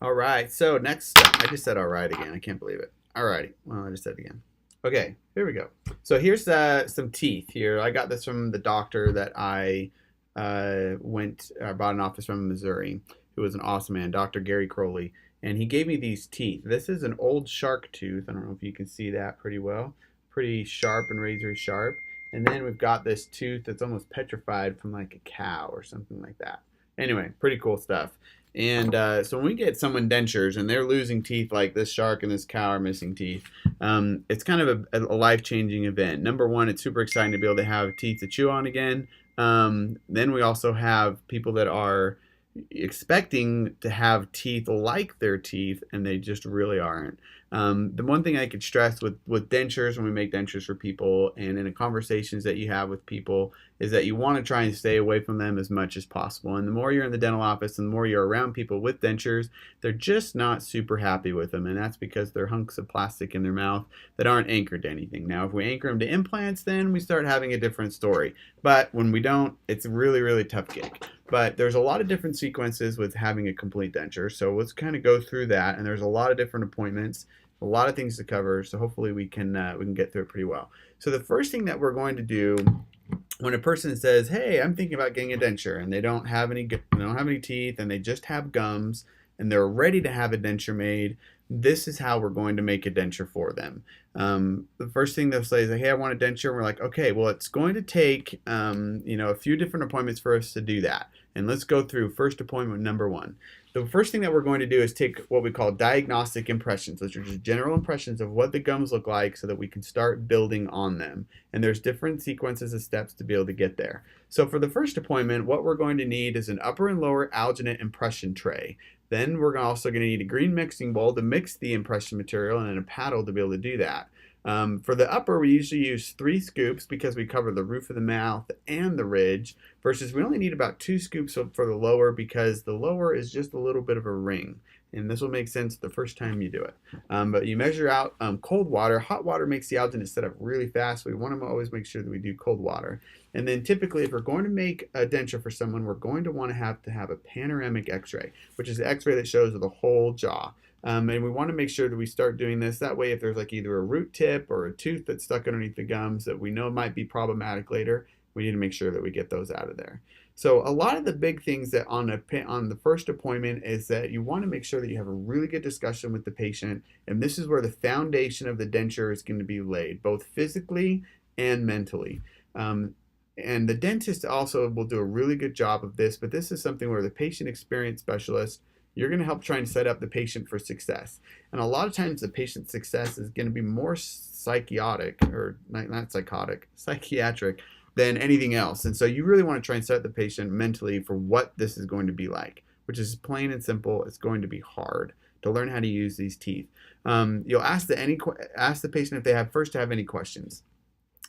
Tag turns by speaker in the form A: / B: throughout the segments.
A: All right. So next up, I just said all right again. I can't believe it. All righty. Well, I just said it again. Okay, here we go. So here's some teeth here. I got this from the doctor that I bought an office from in Missouri, who was an awesome man, Dr. Gary Crowley. And he gave me these teeth. This is an old shark tooth. I don't know if you can see that pretty well. Pretty sharp and razor sharp. And then we've got this tooth that's almost petrified from like a cow or something like that. Anyway, pretty cool stuff. And so when we get someone dentures and they're losing teeth like this shark and this cow are missing teeth, it's kind of a life-changing event. Number one, it's super exciting to be able to have teeth to chew on again. Then we also have people that are expecting to have teeth like their teeth and they just really aren't. The one thing I could stress with dentures when we make dentures for people and in the conversations that you have with people is that you want to try and stay away from them as much as possible. And the more you're in the dental office and the more you're around people with dentures, they're just not super happy with them. And that's because they're hunks of plastic in their mouth that aren't anchored to anything. Now, if we anchor them to implants, then we start having a different story. But when we don't, it's a really, really tough gig. But there's a lot of different sequences with having a complete denture. So let's kind of go through that. And there's a lot of different appointments, a lot of things to cover. So hopefully we can get through it pretty well. So the first thing that we're going to do when a person says, "Hey, I'm thinking about getting a denture," and they don't have any teeth, and they just have gums, and they're ready to have a denture made, this is how we're going to make a denture for them. The first thing they'll say is, "Hey, I want a denture." And we're like, "Okay, well, it's going to take a few different appointments for us to do that." And let's go through first appointment number one. The first thing that we're going to do is take what we call diagnostic impressions. Those are just general impressions of what the gums look like so that we can start building on them. And there's different sequences of steps to be able to get there. So for the first appointment, what we're going to need is an upper and lower alginate impression tray. Then we're also going to need a green mixing bowl to mix the impression material and then a paddle to be able to do that. For the upper, we usually use 3 scoops because we cover the roof of the mouth and the ridge, versus we only need about 2 scoops for the lower because the lower is just a little bit of a ring. And this will make sense the first time you do it. But you measure out cold water. Hot water makes the alginate set up really fast. We want to always make sure that we do cold water. And then typically, if we're going to make a denture for someone, we're going to want to have a panoramic x-ray, which is the x-ray that shows the whole jaw. And we want to make sure that we start doing this. That way, if there's like either a root tip or a tooth that's stuck underneath the gums that we know might be problematic later, we need to make sure that we get those out of there. So a lot of the big things that on the first appointment is that you want to make sure that you have a really good discussion with the patient. And this is where the foundation of the denture is going to be laid, both physically and mentally. And the dentist also will do a really good job of this, but this is something where the patient experience specialist, you're going to help try and set up the patient for success. And a lot of times the patient's success is going to be more psychotic, or not psychotic, psychiatric than anything else. And so you really want to try and set the patient mentally for what this is going to be like, which is plain and simple. It's going to be hard to learn how to use these teeth. You'll ask the patient if they have any questions.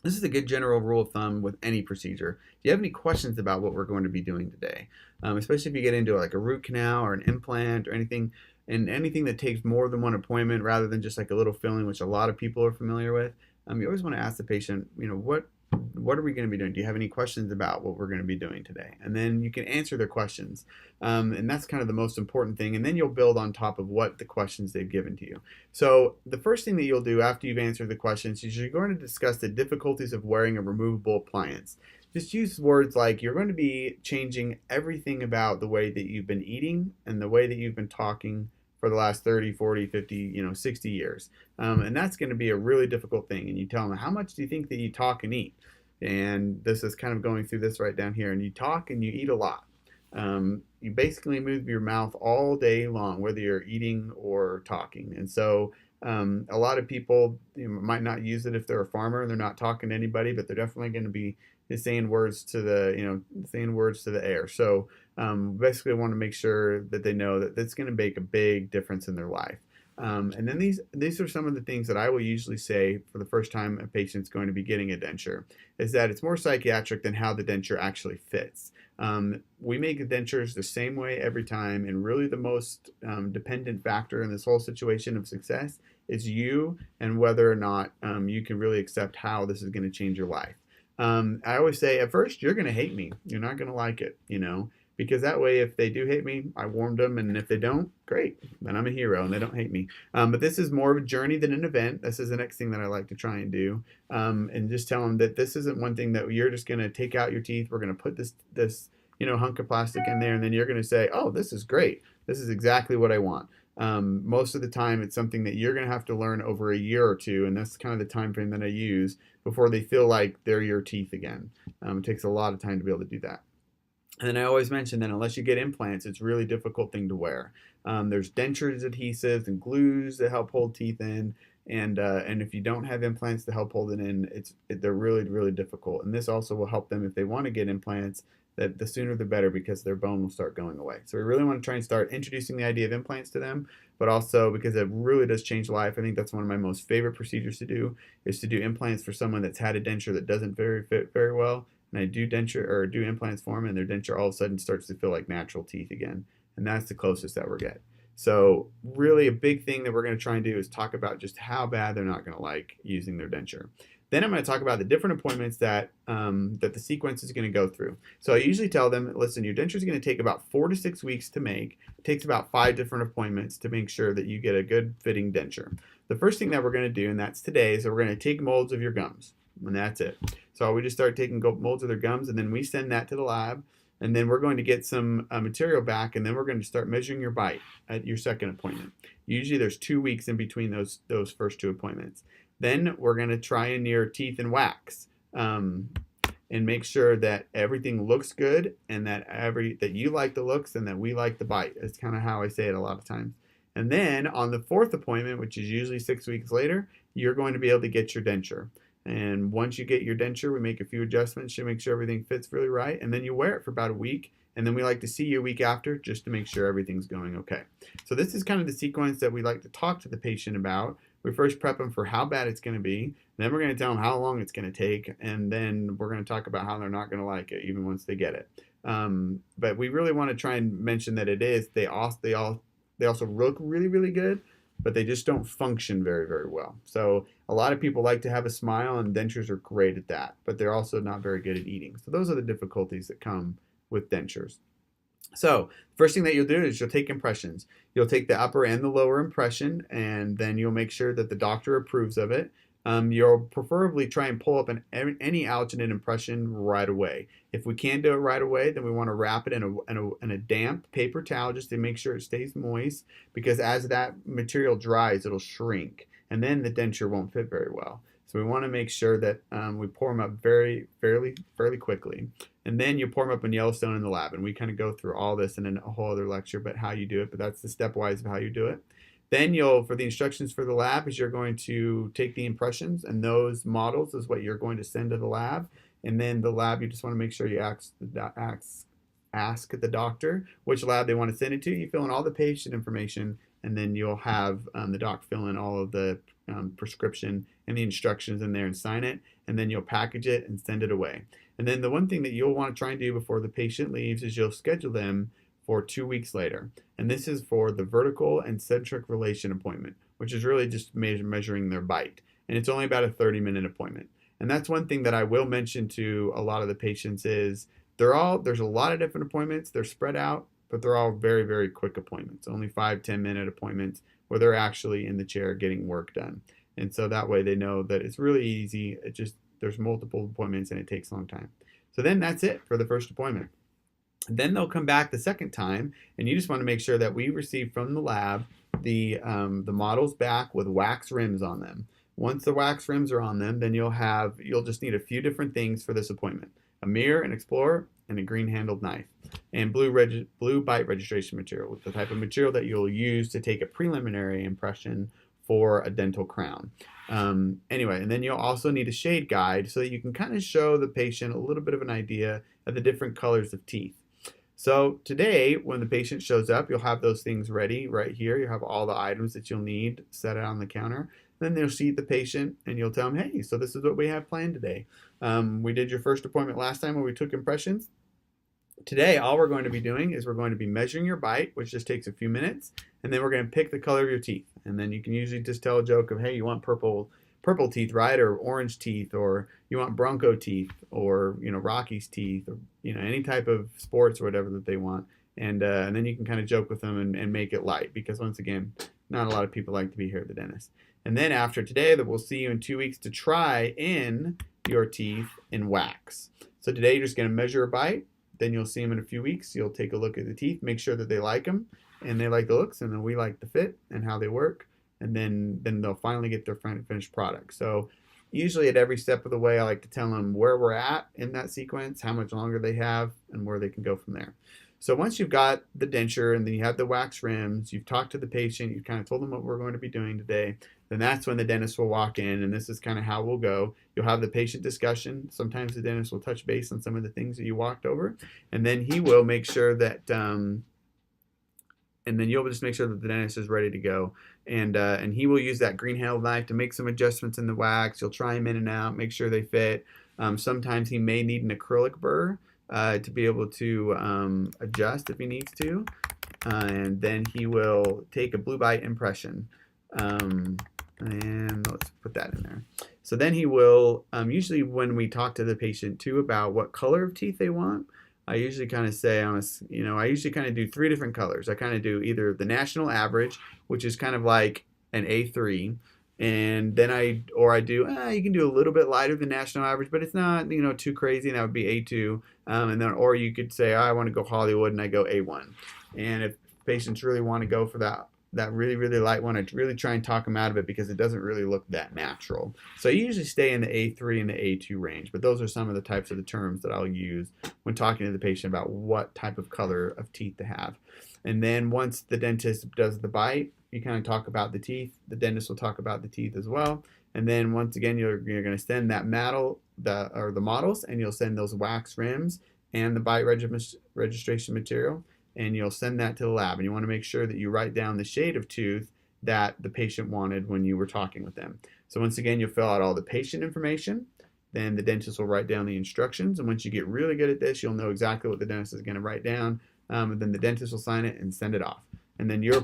A: This is a good general rule of thumb with any procedure. Do you have any questions about what we're going to be doing today? Especially if you get into like a root canal or an implant or anything, and anything that takes more than one appointment rather than just like a little filling, which a lot of people are familiar with. You always want to ask the patient, what are we going to be doing? Do you have any questions about what we're going to be doing today? And then you can answer their questions. And that's kind of the most important thing. And then you'll build on top of what the questions they've given to you. So the first thing that you'll do after you've answered the questions is you're going to discuss the difficulties of wearing a removable appliance. Just use words like you're going to be changing everything about the way that you've been eating and the way that you've been talking for the last 30, 40, 50, 60 years. And that's going to be a really difficult thing. And you tell them, how much do you think that you talk and eat? And this is kind of going through this right down here. And you talk and you eat a lot. You basically move your mouth all day long, whether you're eating or talking. And so a lot of people might not use it if they're a farmer and they're not talking to anybody, but they're definitely going to be saying words to the air. So basically, I want to make sure that they know that that's going to make a big difference in their life. And then these are some of the things that I will usually say for the first time a patient's going to be getting a denture, is that it's more psychiatric than how the denture actually fits. We make the dentures the same way every time, and really the most dependent factor in this whole situation of success is you and whether or not you can really accept how this is going to change your life. I always say at first you're going to hate me. You're not going to like it, because that way, if they do hate me, I warned them, and if they don't, great, then I'm a hero and they don't hate me. But this is more of a journey than an event. This is the next thing that I like to try and do, and just tell them that this isn't one thing that you're just going to take out your teeth. We're going to put this hunk of plastic in there, and then you're going to say, oh, this is great. This is exactly what I want. Most of the time, it's something that you're going to have to learn over a year or two, and that's kind of the time frame that I use before they feel like they're your teeth again. It takes a lot of time to be able to do that. And then I always mention that unless you get implants, it's a really difficult thing to wear. There's dentures, adhesives, and glues that help hold teeth in. And if you don't have implants to help hold it in, they're really, really difficult. And this also will help them if they want to get implants, that the sooner the better, because their bone will start going away. So we really want to try and start introducing the idea of implants to them, but also because it really does change life. I think that's one of my most favorite procedures to do, is to do implants for someone that's had a denture that doesn't fit very well. And I do denture or do implants for them, and their denture all of a sudden starts to feel like natural teeth again. And that's the closest that we're getting. So really a big thing that we're going to try and do is talk about just how bad they're not going to like using their denture. Then I'm going to talk about the different appointments that the sequence is going to go through. So I usually tell them, listen, your denture is going to take about 4 to 6 weeks to make. It takes about 5 different appointments to make sure that you get a good fitting denture. The first thing that we're going to do, and that's today, is that we're going to take molds of your gums. And that's it. So we just start taking molds of their gums, and then we send that to the lab. And then we're going to get some material back, and then we're going to start measuring your bite at your second appointment. Usually there's 2 weeks in between those first 2 appointments. Then we're going to try and near teeth and wax, and make sure that everything looks good, and that you like the looks and that we like the bite. That's kind of how I say it a lot of times. And then on the 4th appointment, which is usually 6 weeks later, you're going to be able to get your denture. And once you get your denture, we make a few adjustments to make sure everything fits really right. And then you wear it for about a week. And then we like to see you a week after just to make sure everything's going okay. So this is kind of the sequence that we like to talk to the patient about. We first prep them for how bad it's going to be. Then we're going to tell them how long it's going to take. And then we're going to talk about how they're not going to like it, even once they get it. But we really want to try and mention that they also look really, really good, but they just don't function very, very well. So a lot of people like to have a smile, and dentures are great at that, but they're also not very good at eating. So those are the difficulties that come with dentures. So first thing that you'll do is you'll take impressions. You'll take the upper and the lower impression, and then you'll make sure that the doctor approves of it. You'll preferably try and pull up any alginate impression right away. If we can't do it right away, then we want to wrap it in a damp paper towel just to make sure it stays moist, because as that material dries, it'll shrink, and then the denture won't fit very well. So we want to make sure that we pour them up fairly quickly. And then you pour them up in Yellowstone in the lab. And we kind of go through all this in a whole other lecture, but how you do it. But that's the stepwise of how you do it. Then for the instructions for the lab, is you're going to take the impressions, and those models is what you're going to send to the lab. And then the lab, you just want to make sure you ask the doctor which lab they want to send it to. You fill in all the patient information, and then you'll have the doc fill in all of the prescription and the instructions in there and sign it. And then you'll package it and send it away. And then the one thing that you'll want to try and do before the patient leaves is you'll schedule them for 2 weeks later. And this is for the vertical and centric relation appointment, which is really just measuring their bite. And it's only about a 30-minute appointment. And that's one thing that I will mention to a lot of the patients is there's a lot of different appointments. They're spread out, but they're all very, very quick appointments, only 5-10-minute appointments where they're actually in the chair getting work done. And so that way they know that it's really easy. There's multiple appointments and it takes a long time. So then that's it for the first appointment. Then they'll come back the second time, and you just want to make sure that we receive from the lab the models back with wax rims on them. Once the wax rims are on them, then you'll just need a few different things for this appointment: a mirror, an explorer, and a green-handled knife, and blue bite registration material, the type of material that you'll use to take a preliminary impression for a dental crown. Anyway, and then you'll also need a shade guide so that you can kind of show the patient a little bit of an idea of the different colors of teeth. So today, when the patient shows up, you'll have those things ready right here. You'll have all the items that you'll need set out on the counter. Then they'll see the patient, and you'll tell them, hey, so this is what we have planned today. We did your first appointment last time where we took impressions. Today, all we're going to be doing is we're going to be measuring your bite, which just takes a few minutes, and then we're going to pick the color of your teeth. And then you can usually just tell a joke of, hey, you want purple purple teeth, right, or orange teeth, or you want Bronco teeth, or Rocky's teeth, or any type of sports or whatever that they want, and then you can kind of joke with them and make it light, because once again, not a lot of people like to be here at the dentist. And then after today, that we'll see you in 2 weeks to try in your teeth in wax. So today you're just going to measure a bite. Then you'll see them in a few weeks. You'll take a look at the teeth, make sure that they like them, and they like the looks, and then we like the fit and how they work, and then they'll finally get their finished product. So usually at every step of the way, I like to tell them where we're at in that sequence, how much longer they have, and where they can go from there. So once you've got the denture and then you have the wax rims, you've talked to the patient, you've kind of told them what we're going to be doing today, then that's when the dentist will walk in, and this is kind of how we'll go. You'll have the patient discussion. Sometimes the dentist will touch base on some of the things that you walked over, and then he will make sure that, and then you'll just make sure that the dentist is ready to go. And he will use that green handled knife to make some adjustments in the wax. You'll try them in and out, make sure they fit. Sometimes he may need an acrylic burr to be able to adjust if he needs to. And then he will take a blue bite impression. And let's put that in there. So then he will, usually when we talk to the patient too about what color of teeth they want, I usually kind of say, I usually kind of do 3 different colors. I kind of do either the national average, which is kind of like an A3, and then I do, you can do a little bit lighter than national average, but it's not, too crazy, and that would be A2. And then, or you could say, I want to go Hollywood, and I go A1. And if patients really want to go for that really, really light one, I really try and talk them out of it because it doesn't really look that natural. So I usually stay in the A3 and the A2 range, but those are some of the types of the terms that I'll use when talking to the patient about what type of color of teeth to have. And then once the dentist does the bite, you kind of talk about the teeth. The dentist will talk about the teeth as well. And then once again, you're going to send that the models, and you'll send those wax rims and the bite registration material, and you'll send that to the lab. And you want to make sure that you write down the shade of tooth that the patient wanted when you were talking with them. So once again, you'll fill out all the patient information. Then the dentist will write down the instructions. And once you get really good at this, you'll know exactly what the dentist is going to write down. And then the dentist will sign it and send it off. And then your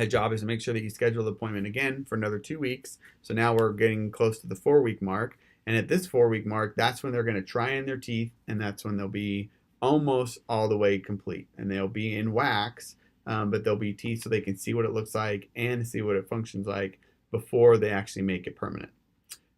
A: job is to make sure that you schedule the appointment again for another 2 weeks. So now we're getting close to the 4-week mark. And at this 4-week mark, that's when they're going to try in their teeth, and that's when they'll be almost all the way complete. And they'll be in wax, but they'll be teeth so they can see what it looks like and see what it functions like before they actually make it permanent.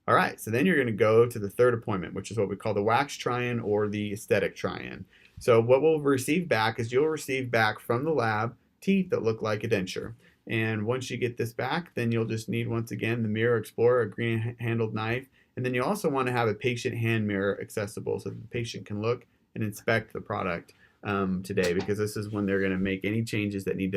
A: All right, so then you're going to go to the 3rd appointment, which is what we call the wax try-in or the aesthetic try-in. So what we'll receive back is you'll receive back from the lab teeth that look like a denture. And once you get this back, then you'll just need, once again, the Mirror Explorer, a green handled knife. And then you also want to have a patient hand mirror accessible so that the patient can look and inspect the product today, because this is when they're going to make any changes that need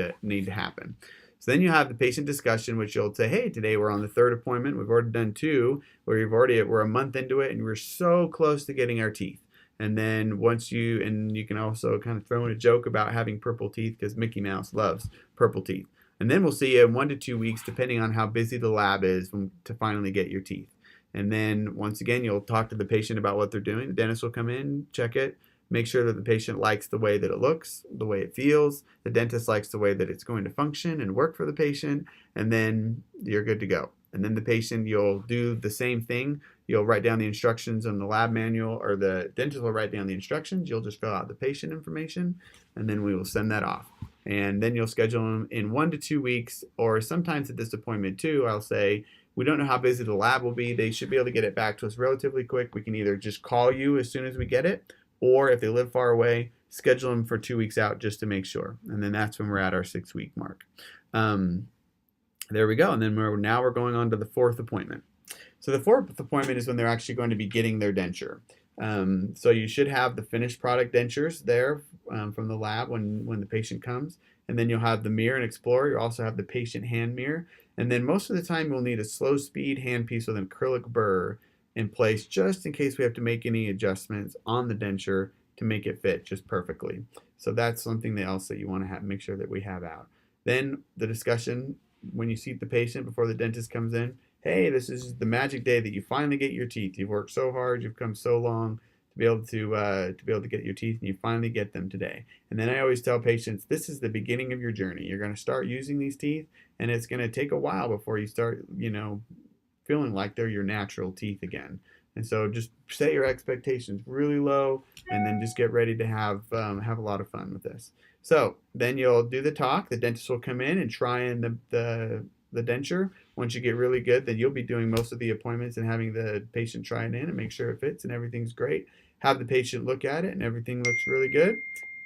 A: to happen. So then you have the patient discussion, which you'll say, hey, today we're on the 3rd appointment. We've already done 2, where we're a month into it, and we're so close to getting our teeth. And then you can also kind of throw in a joke about having purple teeth, because Mickey Mouse loves purple teeth. And then we'll see you in 1 to 2 weeks, depending on how busy the lab is, to finally get your teeth. And then once again, you'll talk to the patient about what they're doing. The dentist will come in, check it, make sure that the patient likes the way that it looks, the way it feels. The dentist likes the way that it's going to function and work for the patient, and then you're good to go. And then the patient, you'll do the same thing. You'll write down the instructions in the lab manual, or the dentist will write down the instructions. You'll just fill out the patient information, and then we will send that off. And then you'll schedule them in 1 to 2 weeks, or sometimes at this appointment too, I'll say, we don't know how busy the lab will be. They should be able to get it back to us relatively quick. We can either just call you as soon as we get it, or if they live far away, schedule them for 2 weeks out just to make sure. And then that's when we're at our 6-week mark. There we go. And then we're going on to the 4th appointment. So the 4th appointment is when they're actually going to be getting their denture. So you should have the finished product dentures there from the lab when the patient comes. And then you'll have the Mirror and Explorer. You'll also have the patient hand mirror. And then most of the time you'll need a slow speed handpiece with an acrylic burr in place, just in case we have to make any adjustments on the denture to make it fit just perfectly. So that's something else that you want to make sure that we have out. Then the discussion when you see the patient before the dentist comes in. Hey, this is the magic day that you finally get your teeth. You've worked so hard, you've come so long to be able to get your teeth, and you finally get them today. And then I always tell patients, this is the beginning of your journey. You're going to start using these teeth, and it's going to take a while before you start, feeling like they're your natural teeth again. And so just set your expectations really low, and then just get ready to have a lot of fun with this. So then you'll do the talk. The dentist will come in and try in the denture. Once you get really good, then you'll be doing most of the appointments and having the patient try it in and make sure it fits and everything's great. Have the patient look at it and everything looks really good.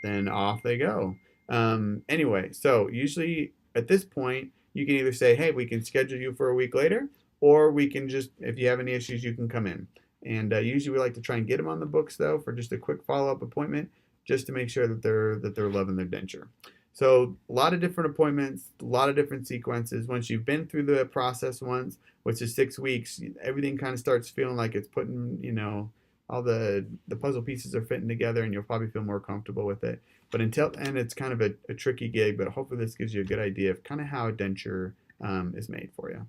A: Then off they go. Anyway, so usually at this point, you can either say, hey, we can schedule you for a week later, or we can just, if you have any issues, you can come in. And usually we like to try and get them on the books though for just a quick follow-up appointment, just to make sure that they're loving their denture. So a lot of different appointments, a lot of different sequences. Once you've been through the process once, which is 6 weeks, everything kind of starts feeling like it's putting, all the puzzle pieces are fitting together, and you'll probably feel more comfortable with it. But until then, it's kind of a tricky gig, but hopefully this gives you a good idea of kind of how a denture is made for you.